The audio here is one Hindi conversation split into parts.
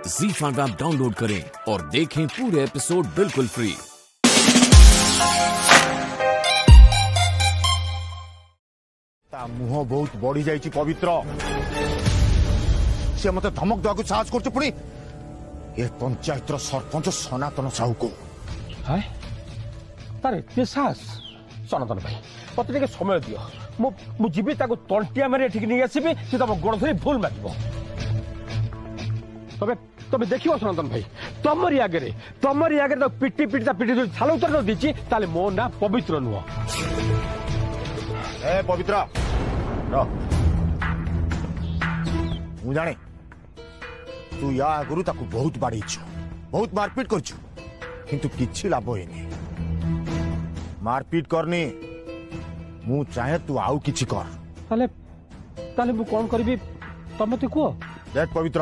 ZEE5 ऐप डाउनलोड करें और देखें पूरे एपिसोड बिल्कुल फ्री। मुह बहुत बढ़ी जाइए पवित्र से मत धमक देवाक साहस कर पुणी ये पंचायत सरपंच सनातन साहू को तारे साहस सनातन भाई मत टे समय दियो मुझे तंटिया मारे ठीक नहीं आसबि से तुम गोड़ धरी भूल माग तबे तबे देखियो सनातन भाई तमरी आगे पिटी पिटी पिटी जो छाल उतर न दीची ताले मो ना पवित्र नुह ए पवित्र मु जाने तू या आगुरु ताकू बहुत बाड़ीछु बहुत मारपीट करछु किंतु किछि लाभ होइनी मारपीट करनी मु चाहे तू आउ किछि कर ताले ताले मु कोन करबी तमे ते को देख पवित्र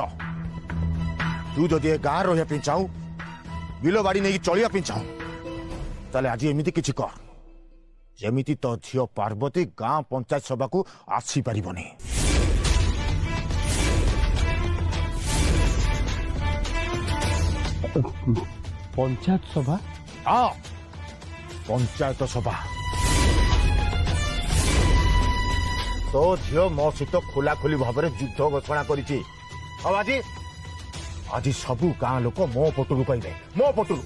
तू जदि गाँ रहिया पे चाहू बिलो बाड़ी नहीं चलिया पे चाहू ताले आज एमिति किछि कर जेमिति तो झियो पार्वती गाँ पंचायत सभा को आसी पारिबनी पंचायत सभा हाँ पंचायत सभा तो झियो मो सहित खोला खोली भाव में युद्ध घोषणा करिछि अब आज सबू गाँ लोक मो पटरू पाइबे मो पटरू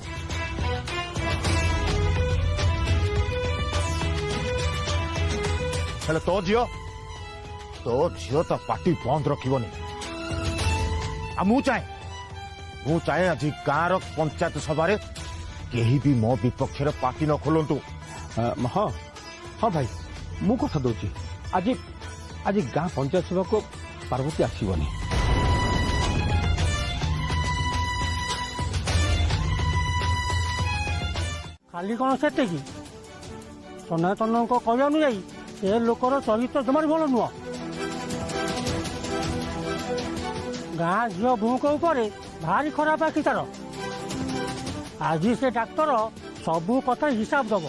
हेले तो झियो तो पार्टी बंद रखिबनी आ मु चाहे आज गाँव पंचायत सभा कहीं भी मो विपक्ष पार्टी न खोलतु हाँ हाँ भाई मु कथा दूची आज आज गाँ पंचायत सभा को पार्वती आसबनी खाली कौन से सनातन को कहवा अनुजाई ए लोकर चरित्र जमार भल नुह गाँ झील बोह उपर भारी खराब आखि तार आज से डाक्तर सबू कथा हिसाब दब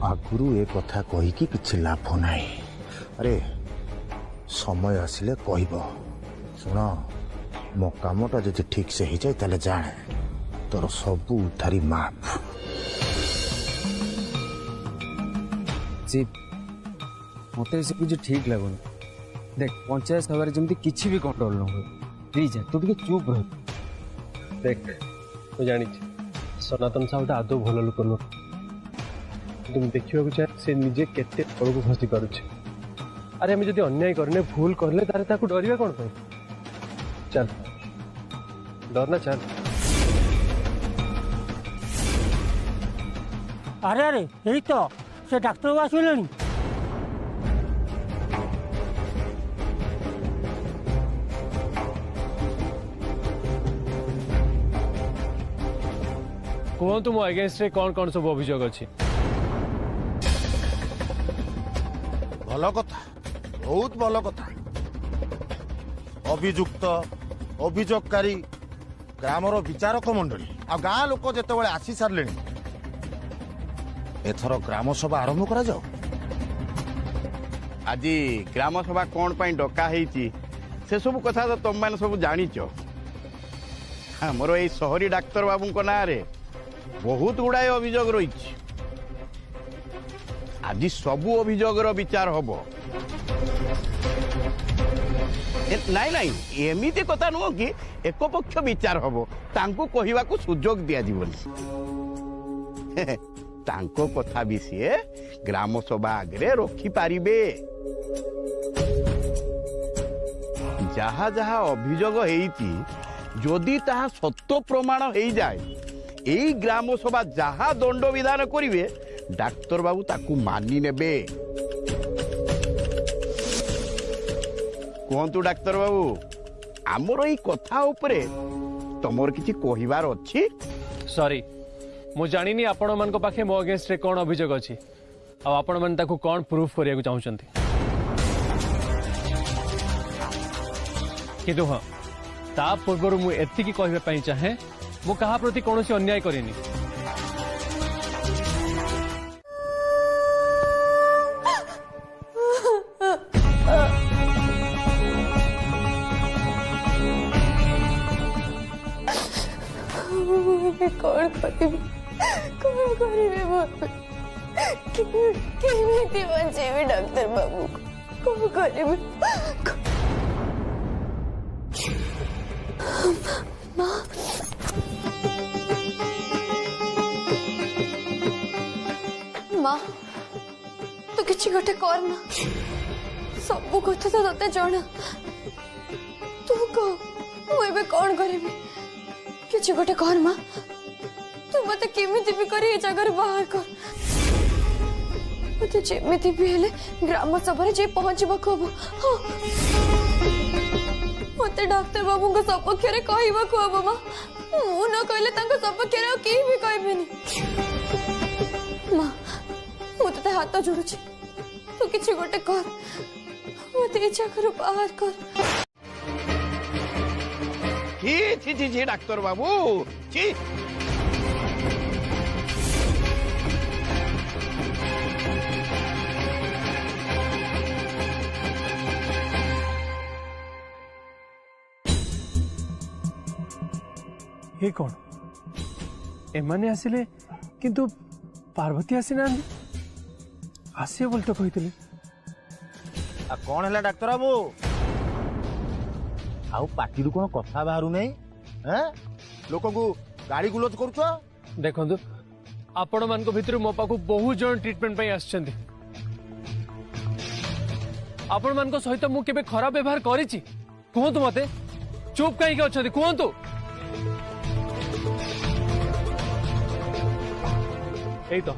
आगुरु ए कथा कही किछि लाभ नाही अरे समय आसिले कहब सुन मो कामटा जदि ठीक से हो जाए ताले जाने तोर सबू थारी माफ जी मत से कुछ ठीक लगुन देख पंचायत सभा जमी किसी भी कंट्रोल न हो प्लीज तू टे चुप रह देख तो जानी सनातन साहूटा आदौ भल लोक नुह तुम देखा चाहे से निजे केते तौक खसी पारुचे अरे आम जब अन्याय करने भूल करले तारे डरवा कौन पे चल डरना चल अरे अरे यही तो से डाक्तर आसले कहतु मो अगेंस्ट कौन कौन सब अभियोग अच्छी भल कथा बहुत भल कथा अभियुक्त अभियोगकारी ग्रामर विचारक मंडली आ गाँ लोक जिते आसी सारे एथर ग्राम सभा आरंभ करा जाओ आज ग्राम सभा कौन पाई डका है से सब कथा तो तुम मैंने सब जानीच मोर ये शहरी डाक्तर बाबू ना रे बहुत गुड़ाए अभियोग रही आज सबू अभियोगर विचार हम नाई नाई एमती कथा नुह कि एक पक्ष विचार हम तांको कहवा को सुजोग दि तांको कथा भी सी ग्राम सभा आगे रखी पारिबे जहा जहा अभियोग होईची जदि ताहा सत्य प्रमाण हो जाए यही ग्राम सभा जहा दंड विधान करिवे डाक्तर बाबू ताकू मानी नेबे कहतु डाक्तर बाबू आमर ई कथा उपरे तमर किछि कहिबार अछि सॉरी मु जानिनी आपण मन को पाखे मो अगेंस्ट रे कोन अभियोग अछि आ आपण मन ताकू कोन प्रूफ करिया को चाहउचंती किंतु हां ता पूर्व मु एति की कहबे पई चाहे मु कहा प्रति कोनोसी अन्याय करिनी कौन करिबे मो केमिति बचेबे डॉक्टर बाबू कौन करिबे माँ तू किसी गोटे कर ना सबू कथा तो तते जाना तू कह मुझे कौन करी किसी गोटे कर माँ तू मत केमिति भी कर जगह बाहर कर मत जेमिति भी हेले ग्राम सभा जे पहुंचबा को हम हाँ मत डॉक्टर बाबू को सपक्ष रे कहबा को अब माँ मु न कहले तांको सपक्ष रे केही भी कहबेनी माँ मु तते हाथ जोड़ुची तू किसी गोटे कर मत इच्छा कर बाहर कर छी छी छी छी डाक्तर बाबू छी ये कौन एमाने आसिले किंतु पार्वती आसी ना आसिए बोल तो कहते कौन है डाक्तर बाबू आउ पार्टी कौन कथा बाहर नहीं लोक को गाड़ी गुलज कर देखो आपण मान भितर मो पाखु बहुत जन ट्रीटमेंट आछंती आपण मान सहित मु केबे खराब व्यवहार करिछि कहतु मते चुप कहीं अच्छा कहतु यही तो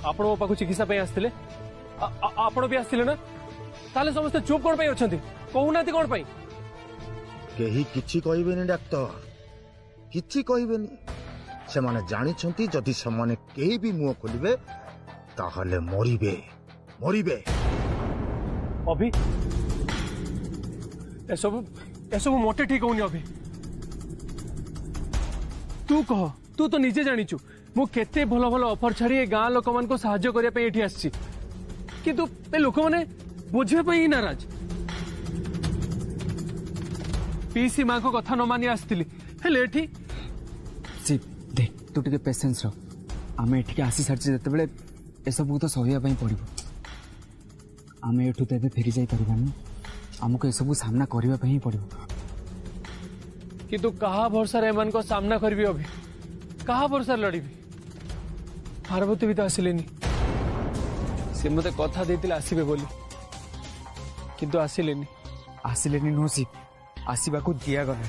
आपण मो पाखु चिकित्सा आसते आपण भी आसते ना ताले समस्ते चुप कौन अच्छा कहूना कौन पाई केही किछि कहबेनी डाक्तर किछि कहबेनी से माने जानिछंती जदि समाने केही भी मुंह खोलिबे ताहले मरिबे मरिबे अभी एसबु मोटे ठीक होनी अभी तू कह तू तो निजे जानिचु मु केते भलो भलो ऑफर छाड़ी गाँ लोक मान को साहाय्य करिया पे एठी आछि किंतु ए लोक माने बुझे पे ही नाराज पीसी माँ को कथा न मानी आसती हेले एठी शिव देख तू टिके पेशेंस रख आमे एठी आसी सारछि जते बेले ए सब तो सहिया पई पड़िबो आमे एठु तेबे फेरी जाई परिबानी हमको ए सब सामना करबा पई ही पड़िबो किंतु कहा भरोसा रे मन को सामना करबी अभी कहा भरोसा लड़ीबी पार्वती भी तो आसिलेनी से मते कथा देतिले आसीबे बोली किंतु आसिलेनी नो शिव आसवा को दिया गला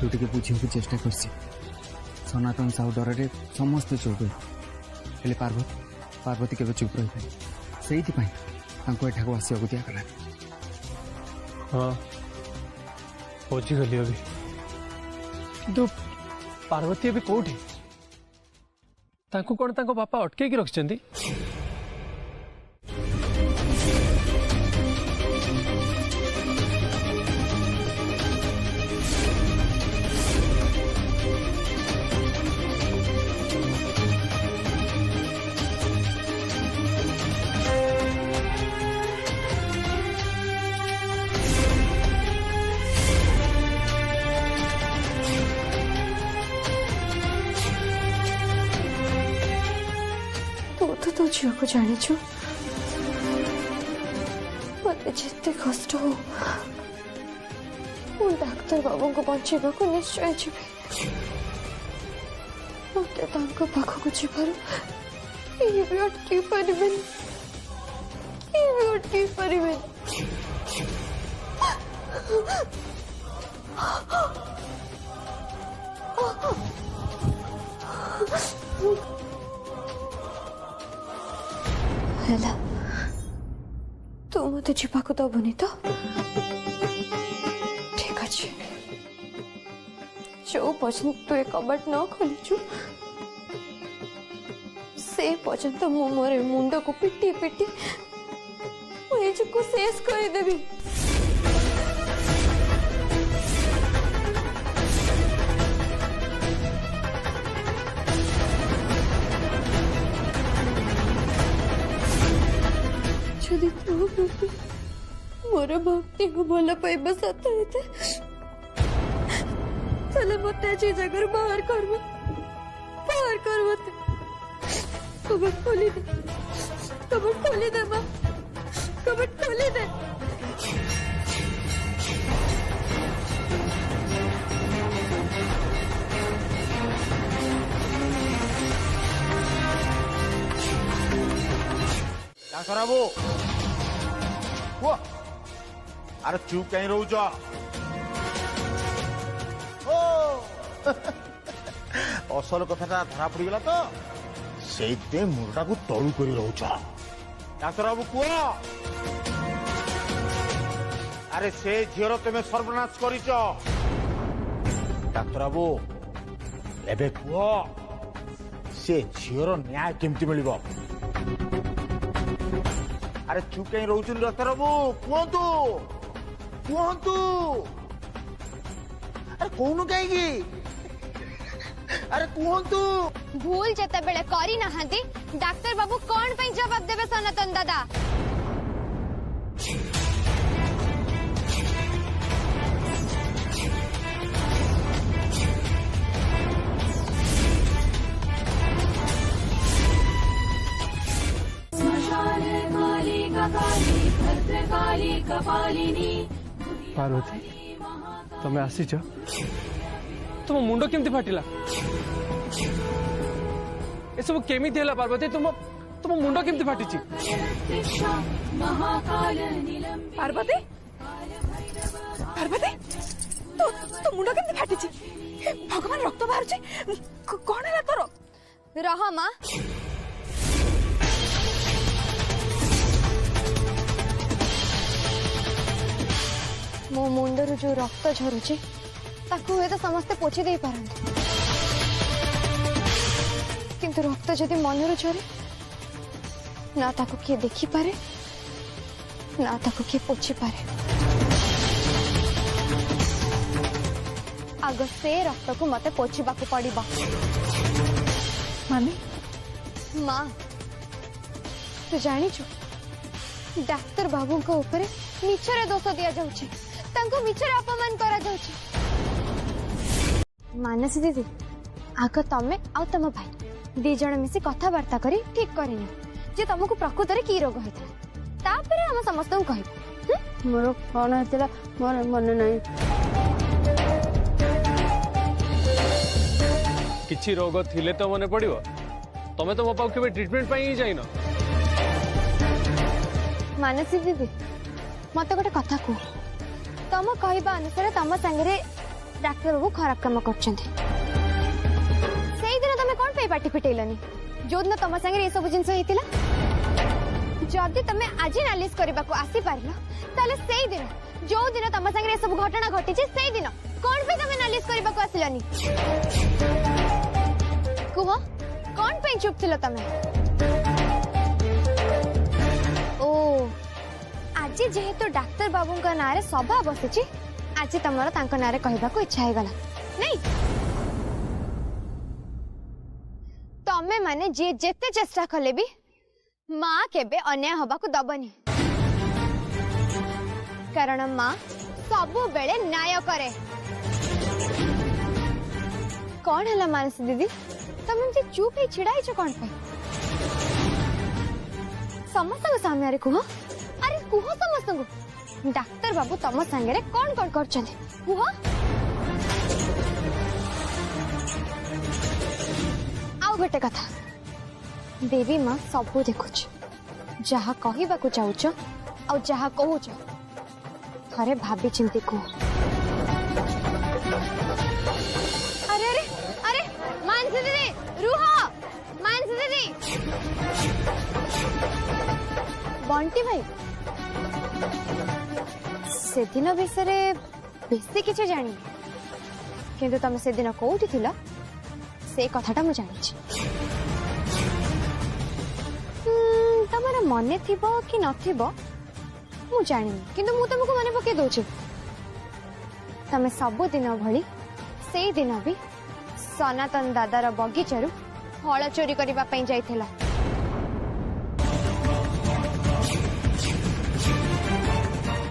तू टे बुझे चेष्टा कर सनातन साहू डर समस्ते चुप हेले पार्वती केवे चुप रही से आसवा दिया गला हाँ बुझीगली अभी किंतु पार्वती अभी कौटी तांको कौन तांको बापा अटके रखिछंती तो झील को जानिछु मत जिते कष्ट हो डाक्तर बाबू को बचाइबा को निश्चय जीवी मत पाखक जीवार भी अटकी पारे अटकी पारे हेला तू मत जीवा को दबनी तो ठीक अच्छे जो पर्यंत तू एक कबाट न खोलीचु से पर्यंत मु मोर मुंड को पिटी पिटी को शेष करदेवी मोर भक्ति को भल पाइबा सत चले मत जी जगह बाहर कर मत कबट खोली दे माँ कबट खोली दे। क्या कराबो वो अरे चुप कहीं रोच असल कथा धरा पड़गला तो से मुंडा को तलू कर रोच डाक्तर बाबू कह अरे से झीर तुम सर्वनाश कर डाक्तर बाबू एबे कह से झीर न्याय केमती मिल अरे चुप कहीं रोच डाक्तर बाबू कहतु अरे कौन कहीं अरे कहतु भूल जेते बेले करी नहांती डाक्टर बाबू कौन पे जवाब देबे सनातन दादा। पार्वती तमें आसीच तुम मुंड केमती फाटिला ए सब केमिति हैला पार्वती तुम तुम मुंड केमती फाटिची पार्वती पार्वती तो तो मुंड केमती फाटिची भगवान रक्त बाहर कौन है तोर रह माँ मो मुंडरू जो रक्त झरुचे ताकू हुए तो समस्ते पोछि दे पारंते किंतु रक्त जदि मनरू झरे ना ताकू किए देखि पारे ना ताकू किए पोछि पारे आग से रक्त को मते पोछिबा को पड़िबा माने माँ तू जानी छु डाक्टर बाबू को ऊपर मिछरे दोष दिया जाउछि तांको मिछरे अपमान करा जाउछि मानसी दीदी आग तमे आ तम भाई दी जण मिसी कथा वार्ता करी ठीक करिनी जे तुमको प्रकृत रे की रोग होइता तापरे हम समस्त को कहब मोर कोन हेतला मोर मन नाही किछि रोग थिले तो मने पड़िबो तमे तो मो पाउ केबे ट्रीटमेंट पई ही जाइनो मानसी दीदी मत गोटे कथा कह तुम कहवा अनुसार तुम संगे डाक्टर बाबू खराब काम कर तुम कौन पे पाटी फिटेलनी जो दिन तुम संगे ये सब जिन जदि तुम आज नालिश करने को आसी पार ताले से दिन जो दिन तुम संगे सब घटना घटी से दिन कौन पे तुम नालिश करने को आसिलनी कुह कौन पे चुप थिलो तुम ओ आज जेहेतु डाक्टर बाबू का नारे सभा बसी आज तुम नारे कहवाक इच्छा है गला नहीं तमे माने जे जेते चेष्टा कले भी माँ केबे अन्याय हवा को दबनी कारण माँ सबु बेले न्याय करे कौन है मानसी दीदी तुम जे चुप ही छिड़ाई छो कौन पे समस्त को सामने कुह अरे कुह समस्त को डाक्टर बाबू तुम संगे कौन कौन कर कुह आउ गोटे कथा देवी माँ सबू देखुच जहा कहवाक चाहूच आ जहा कहूच थरे भाभी चिंती कह अरे अरे अरे मानसी दीदी रुह मानसी दीदी बंटी भाई से दिन विषय बेसी किसी जानी किंतु तुम से दिन कौटी थिला से कथाटा मु जानी तमर मने थिबो कि नथिबो मु जानी किंतु मु तुमको मने पके दोछि तमे सब दिन भली से दिन भी सनातन दादार बगीचारू फल चोरी करबा पई जाइथिला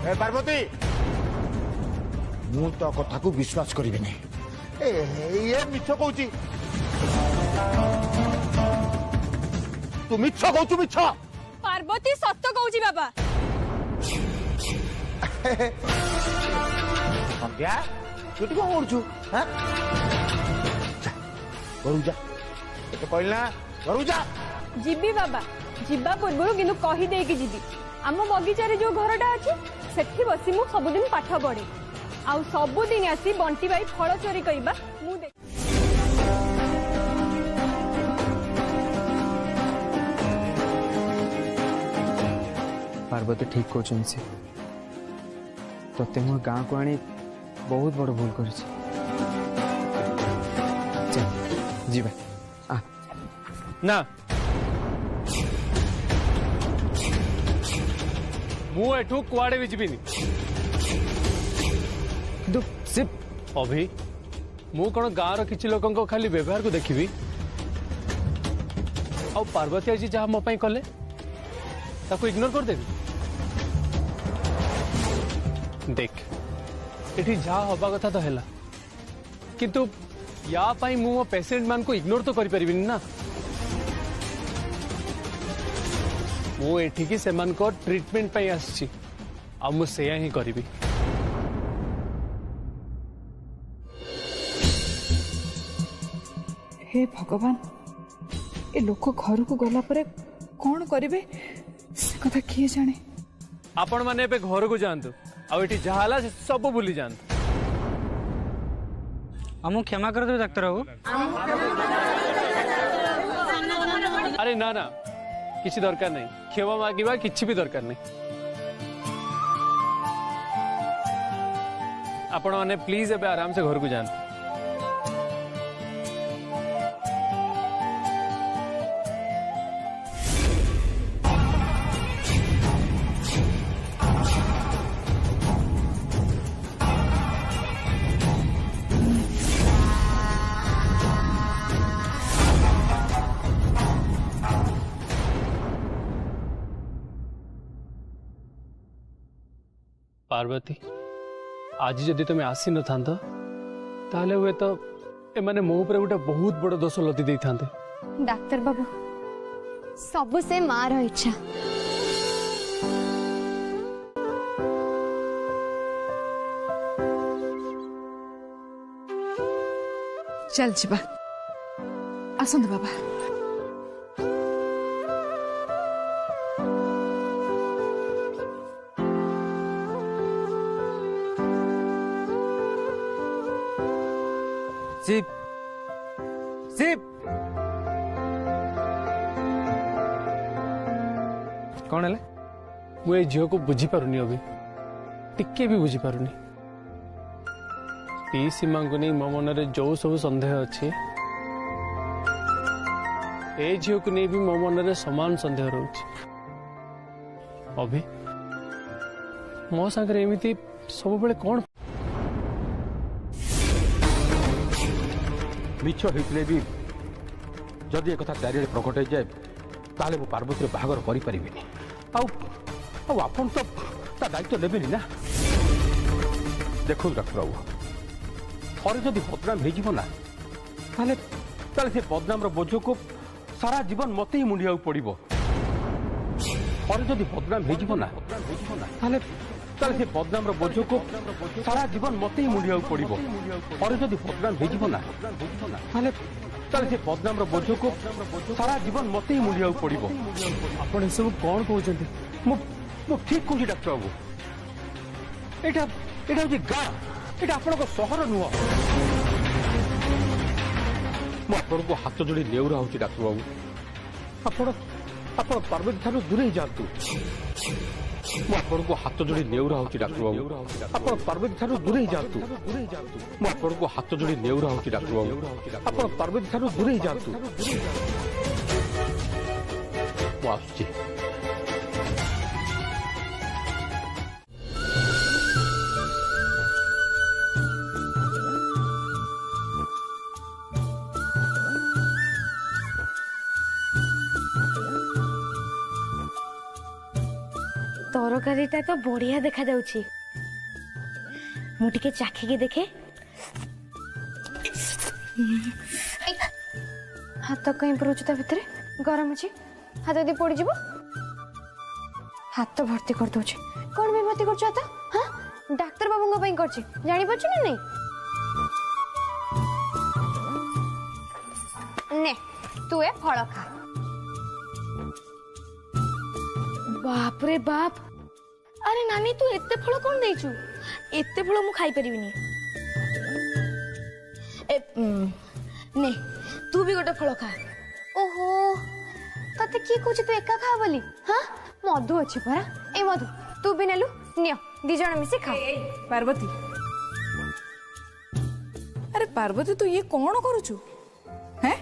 ए पार्वती मु तो कथा को विश्वास करिबे नै ये मिछ कहूची तू मिछ कहूचु मिछ पार्वती सत्य कहूची बाबा संध्या तू कौन करुचु घरू जा कहला घरू जा जीबी बाबा जीवा पूर्व किंतु कही देकी जीबी आम बगीचारे जो घरटा अच्छी सेठी बसी मु सबुदिन पाठ पढ़े आउ सबुदिन आसी बंटी भाई फल चोरी करबा मु देख पार्वती ठीक कहते से तोते मो गाँ को आनी बहुत बड़ भूल कर जीवा आ ना मु एठू कुआड़े भी जीविनी किंतु सिर्फ अभी मु कौन गाँव किसी लोकों को खाली व्यवहार को देखी आ पार्वती आज जहाँ मो कले ताको इग्नोर कर देवी देख एठी जहाँ हवा कथा तो हैला किंतु या पाई मु मो पेशेंट मान को इग्नोर तो करि परिबिनी ना मु एठी की सेमान को ट्रीटमेंट पाई आछि आ मु सेया ही करिबी हे भगवान ए लोक घर को गला परे कौन करिवे से कथा किए जाने आपण माने पे घर को जानतु आ एठी जहाला सब भूली जानतु हमको क्षमा कर दो डाक्टर बाबू अरे ना ना किसी दरकार नहीं क्षमा मागिबा किछि भी दरकार नहीं आपण माने प्लीज एबे आराम से घर को जानतु पार्वती आज जदि तुम आसी न था ताले हुए तो ए माने मो ऊपर गोटे बहुत बड़ दोष लदी दे था डाक्टर बाबू सब से मार इच्छा चल जीवा आसंत बाबा सिप सिप कौन है मुझे झील को बुझी पारुनी अभी टिके भी बुझी पारुनी पी सीमा को नहीं मो मन जो सब संदेह अच्छे ए झील को नहीं भी मो मन समान संदेह रोचे अभी मो सागर एमती सब बेले कौन मिछ होते भी जदि एक चारिड़े प्रकट हो जाए ताले मु पार्वती बाहागर करें आपन तो दायित्व नेबेनि ना देखो डाक्टर बाबू थरे जदि बदनाम हो से बदनाम बोझ को सारा जीवन मत ही मुंडिया पड़ो थरे जदि बदनाम हो से बदनाम बोझ को सारा जीवन मत ही मुंडिया पड़ो थरे जदि बदनाम हो से बदनाम बोझ को सारा जीवन मत ही मुंडिया पड़ो आपण सब कौन कहते ठीक कहूँ डाक्टर बाबू यहाँ हूँ गाँ यहाँ आपण सहर नुह मुझे को हाथ जोड़ी नेउरा हूँ डाक्टर बाबू आप पार्वती ठार दूरे जातु मुझे को हाथ जोड़ी नेउरा हूँ डाक्टर बाबू आप पार्वती ठार दूरे जातु मुझे को हाथ जोड़ी नेउरा हूँ डाक्टर बाबू आप पार्वती ठार दूरे जातु मुझे तरकारीटा तो बढ़िया देखा जाउछि मु टिके चाखिके देखे हाथ कहीं पुरोच भितर गरम अच्छे हाथ यदि पड़ जा हाथ भर्ती कर दौचे कौन भी भर्ती कर हाँ डाक्तर बाबू कर जानी पार्छ ना नहीं ने तू ए फल खा बाप रे बाप अरे नानी तू एते फल कौन देचु एते फल मु खाई परिबिनी ने तू भी गोटे फल खा ओहो तते की कहू तू एका खा बोली हाँ मधु अच्छी परा ए मधु तू भी नेलु नियो दी जण मिसी खा पार्वती अरे पार्वती तू ये कौन करूचु हैं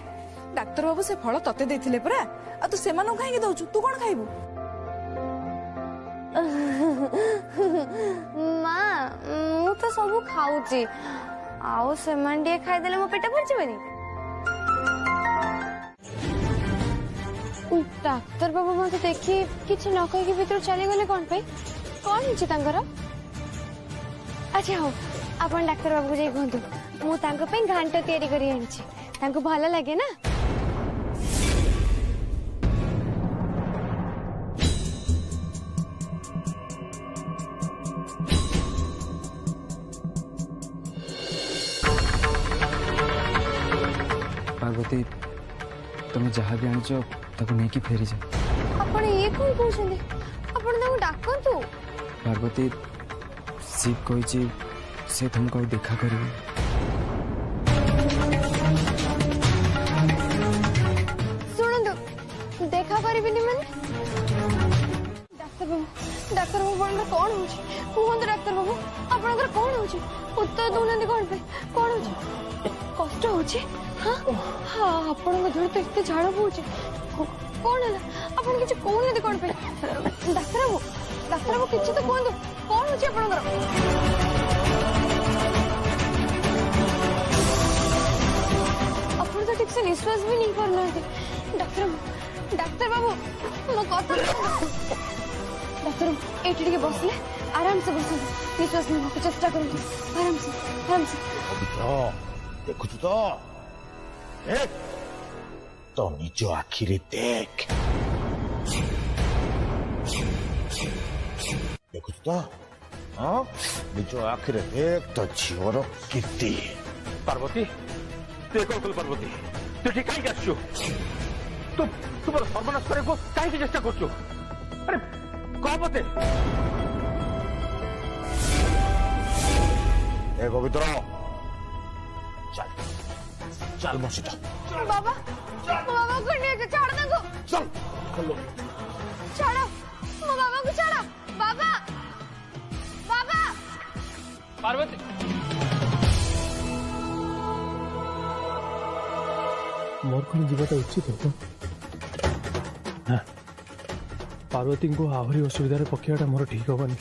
डाक्टर बाबू से फल तते देथिले परा आ तू सेमानो खाइके दउचु तू कौन खाइबू माँ मु तो सब खाऊची आओ सेमान टे खाई देले मो पेट भर जबनी डाक्टर बाबू मते देखि किछि न कहि के भीतर चली गले कोन पे कोन हिची तांगर अच्छा हो अपन डाक्टर बाबू जे कहंतु मु तांको पे घांट तयारी करी आनिछि तांको भलो लागे ना पार्वती तुम्हें जहाँ भी आनीच ताको नहीं कि फेरी जा आपण ये कोन कहउछन आपण ताको डाकंतु पार्वती शिव कही से तुमको देखा करेंगे शुणु देखा करी माने डाक्टर बाबू कौन हो कहतु डाक्तर बाबू आपणकर कौन हो उत्तर दौना कौन पे कौन हो कष्ट हो हाँ हाँ आपण धूल तो इतने झाड़ बोचे कौन है आपन किसी कौन कौन पे डाक्तर बाबू किसी तो कहतु कौन हो आपन तो ठीक से निश्वास भी नहीं करना डाक्तर बाबू मो कथा डाक्टर एठी टिके बसले आराम से बस निश्वास नहीं को चेष्टा करूँ आराम से देखु तो तो निज आखिरे देख देखु तो हाँ निज आखिरे देख तो झीवर कीर्ति पार्वती तू कौन कल पार्वती तू ठीक कहीं आसु तू तुम सर्वनाश करे कहीं चेष्टा कर अरे कह मते गोविंद चल चल मसीटा बाबा बाबा को नहीं छाड़ दे चल चलो छाड़ो मो बाबा को छाड़ो बाबा बाबा पार्वती मोर कौन जीवाटा उचित हो पार्वती को आहरी असुविधार पकेटा मोर ठीक हेनी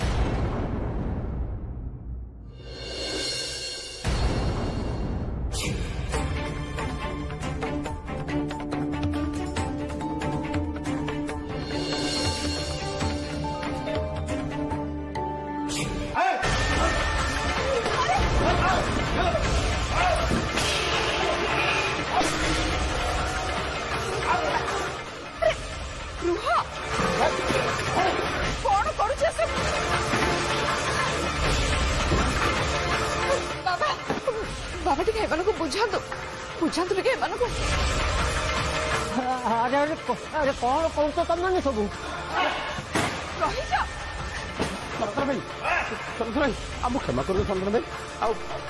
बाबा टी बुझातु बुझातु टे अरे अरे अरे कौन कौन तो तुम मैंने सब चंद्र भाई आम क्षमा कर दो चंद्र भाई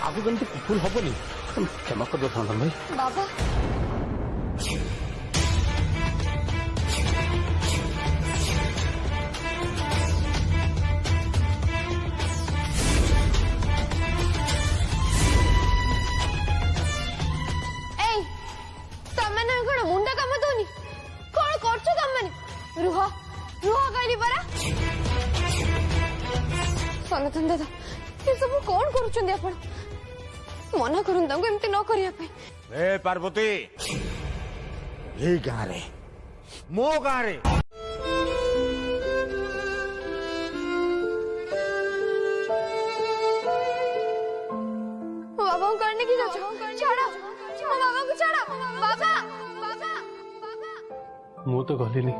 आगु जमी भूल हेनी क्षमा कर दो चंद्र भाई बाबा मुंडा काम दौनी कौन कर रुह रुह कहली परा सनातन दादा ये सब कौन करुछन आपण मना करन तांको एमती न करिया पे ए पार्वती ये गाँ रे मो गाँ रे बाबा करने की जाचो छाड़ो तो गलिनी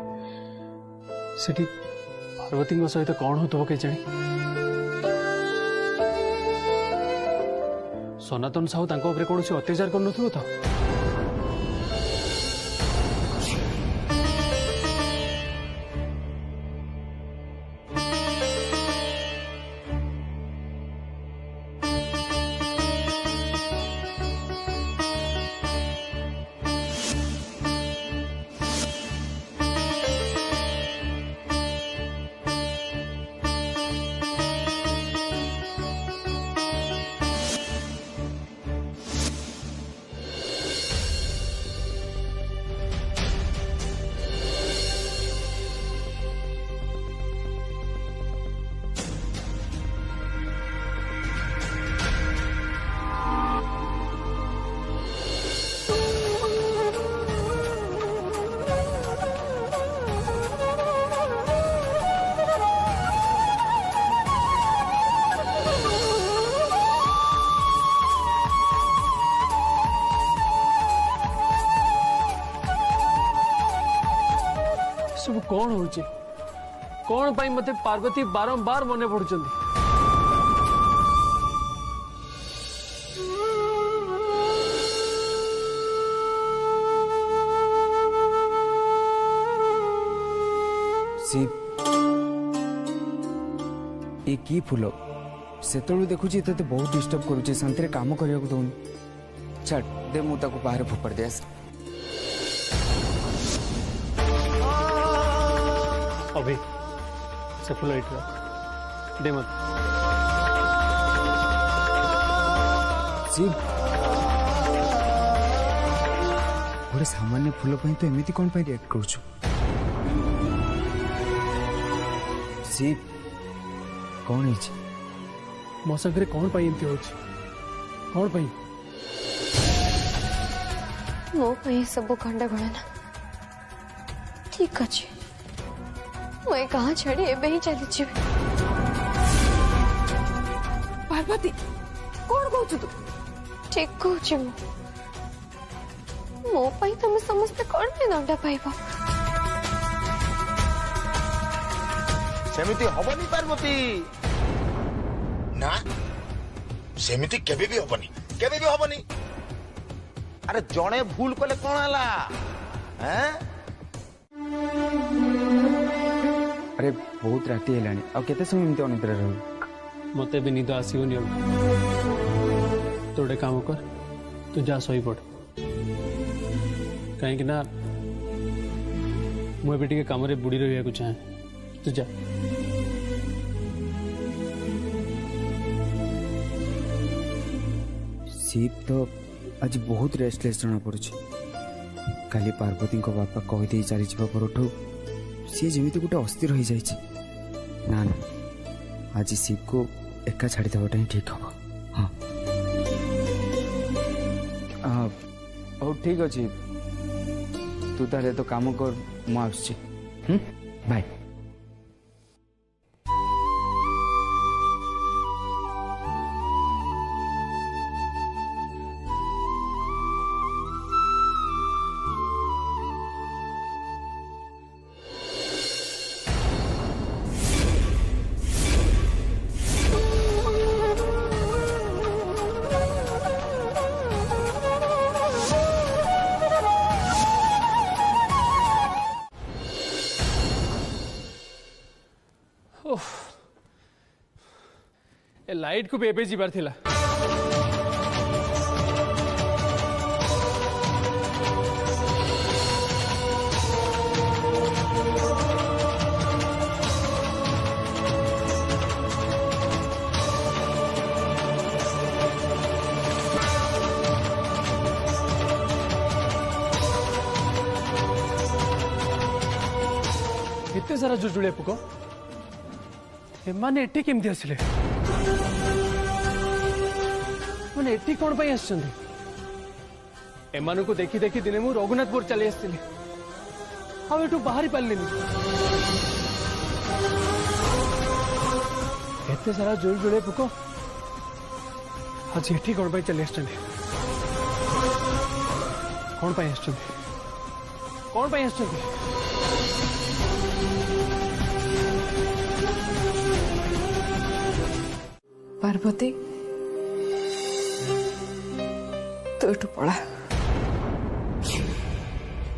सेठी पार्वती सहित कौन हो के जानी सनातन साहू तांको उपरे कौन अत्याचार कर तो सब कौन हो कौन पाई मते पार्वती बारंबार मने पड़ुचंदी शिव ये की फूल से देखुची ते बहुत डिस्टर्ब करुचे शांति काम करने को दौनी छाड़ दे मु ताको बाहर फोपड़ दे अभी से फुल दे मत शिव गोटे सामान्य फूल तो एमती कौन रिएक्ट कर शिव कौन है मो संगे कौन पाई एमती हो कौन पाई मो पाई सब खंडा गणना ठीक अच्छे मैं कहाँ छाड़ी एबे ही चली पार्वती कौन कहू तू ठीक कहूँ मो पाई तुम समस्ते कौन पे दंडा पाइब सेमिति हबनी पार्वती ना सेमिति केबे भी हबनी अरे जणे भूल कले कौन हला हैं अरे बहुत राति है आ केते समय एमती अनिद्रा रह मते भी निद आसोनी तो गोटे काम कर तू जा शई पड़ कहीं ना मुझे काम बुड़ी रहा चाहे तू जा शिव तो आज बहुत रेस्टलेस जना पड़े काली पार्वती बापा कहीदे चली परठू सी जमी गोटे अस्थिर हो जाए ना ना आज शिव को एका छाड़ी देवाटा ही ठीक हम हाँ हो ठीक अच्छे तू ताले तो काम कर मुझे बाय लाइट को बेबे जीवार थिला एते सारा जुजुले पुको एमाने एटी केमती आसिले मैंने एटी कौन पाई आसछंदी एमानु को देखी देखी दिने मु रघुनाथपुर चली आसथिली आ एटू बाहरी पालिनी एते सारा जुल जुले पुको आज एटी कौन पाई चली आसछंदी कौन पाई आसछंदी कौन पाई आसछंदी पार्वती तू एठू पड़ा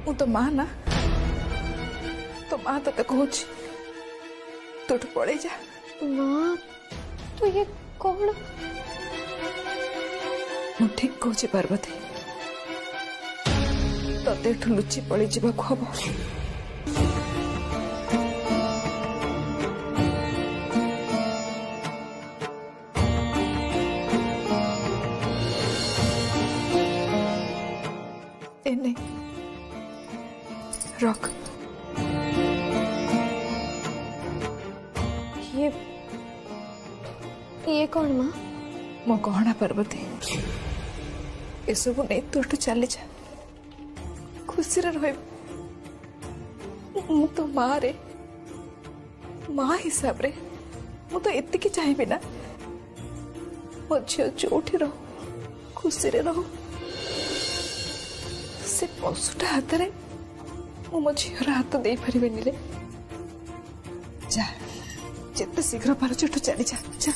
मु तो मां ना तो मां तो कहूँ तू एठू पड़े जा। माँ तू ये कौन? मु ठीक कहूँ पार्वती तते एठू लुचि पड़ी जावाक हम। एने रख ये कौन माँ? मो गहना पार्वती ए सब नहीं तू एठू चली जा खुशी रे रह। मु तो माँ रे माँ हिसाब रे मु तो एतिकी चाहिए ना मो झील जोठी रहो खुशी रे रहो। से पशुटा हाथ रे मो झीर हाथ दे पारिबेनी रे। जा जिते शीघ्र पारुछ एठू चली जा जा।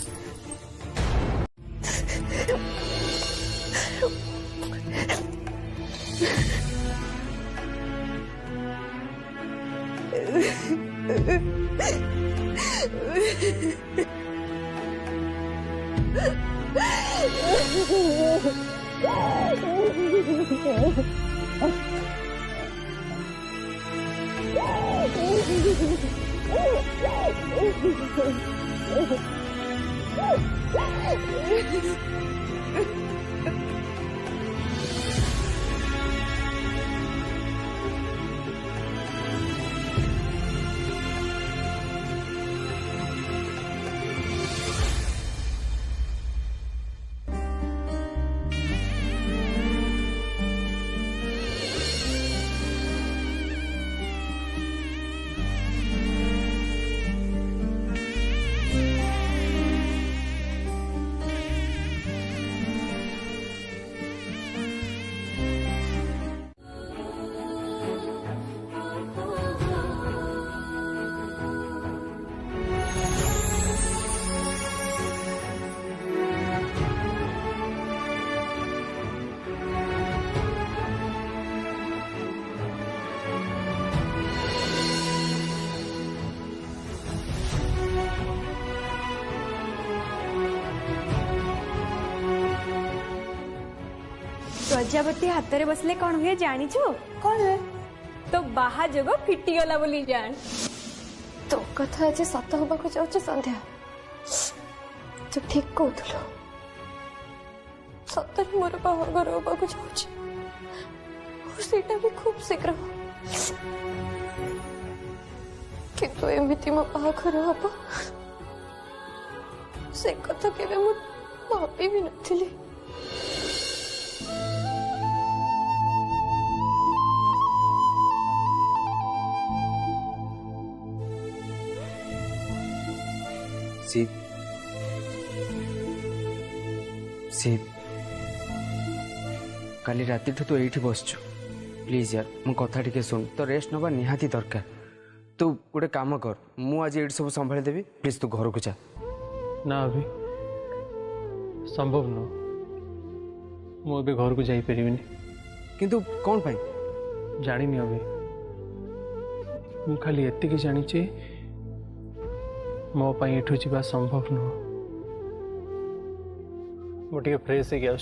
प्रजापति हाथ में बसले कौन हुए जानिछु? कौन हुए? तो बाहा जोग फिटिगला बोली जान। तो कथा आज सत होबा को जाउछ संध्या। तू ठीक कहथुलो सतरे मोर बाहागर होबा को जाउछ और सेटा भी खूब शीघ्र। किंतु एमिति मो बाहागर होबा से कथा केबे मु भाबी भी नथिली। शिव शिव काली राति तू एठी बसछु प्लीज यार मो कथा टिके सुन तो रेस्ट नबा निहाती दरकार। तू गोटे काम कर मु आज एठी सब संभाली देबी प्लीज तू घर को जा। ना अभी संभव न मु अबे घर को जाई परिबिनी। किंतु कौन पाई जानिनी अभी मु खाली एतिकी जानिचे मो पाई एठू जीवा संभव न। मोटे फ्रेश है क्या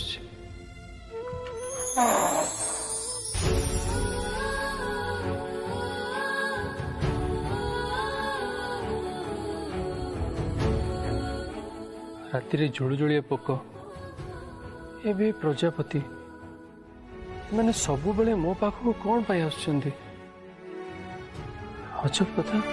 राति जुड़जुड़िया पोक एवं प्रजापति मैंने सबु बेले मो पाखक कौन पाई आसुचंदी? अजब कथा।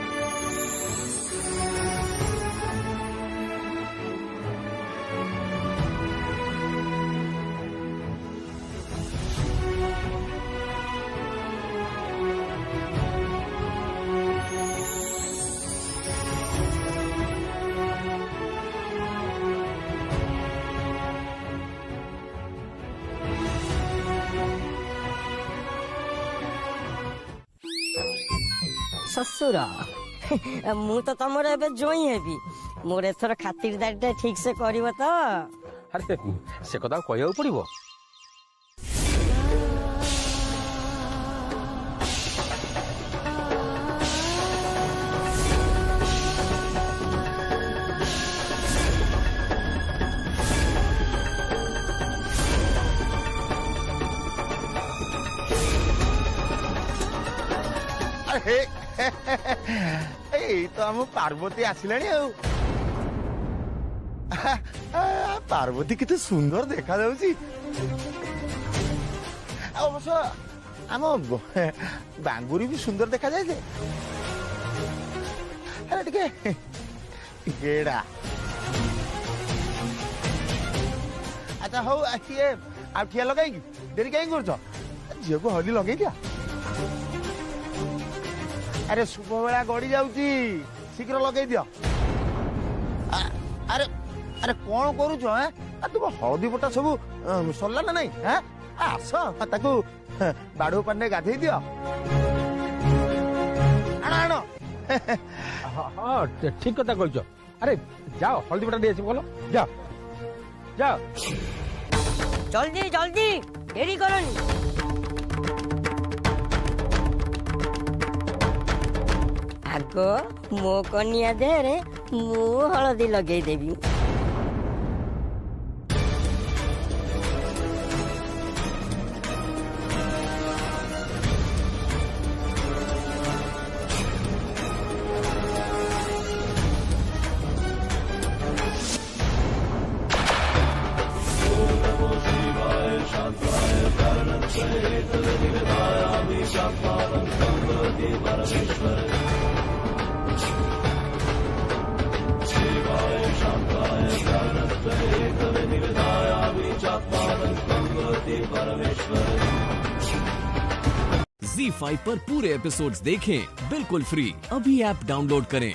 ससुर मु तो तुमर एबे जोई हेबी मोर एथर खातिरदारी ठीक से करिवो तो। अरे से कथा कहू पड़ो। तो हम पार्वती आसिलानी पार्वती कितने सुंदर देखा जाउची। अवश्य आम बांगुरी भी सुंदर देखा जाए। अरे टिके गेड़ा अच्छा हौ ये आ ठिया लगाई देरी कहीं कर झील को हल्दी लगे क्या। अरे शुभ बेला गड़ी जाऊची शीघ्र लगे दियो। अरे अरे कौन करूछ तुम हळदी बटा सब सरला ना नहीं आस ताकू बाड़ू पानी गाधे दियो। आण आण हाँ ठीक कथा कह। अरे जाओ हल्दी बटा नहीं बोलो जाओ जाओ जल्दी जल्दी देरी करनी। आगो मो कनिया देहरे मु हलदी लगे देवी। ZEE5 पर पूरे एपिसोड्स देखें बिल्कुल फ्री। अभी ऐप डाउनलोड करें।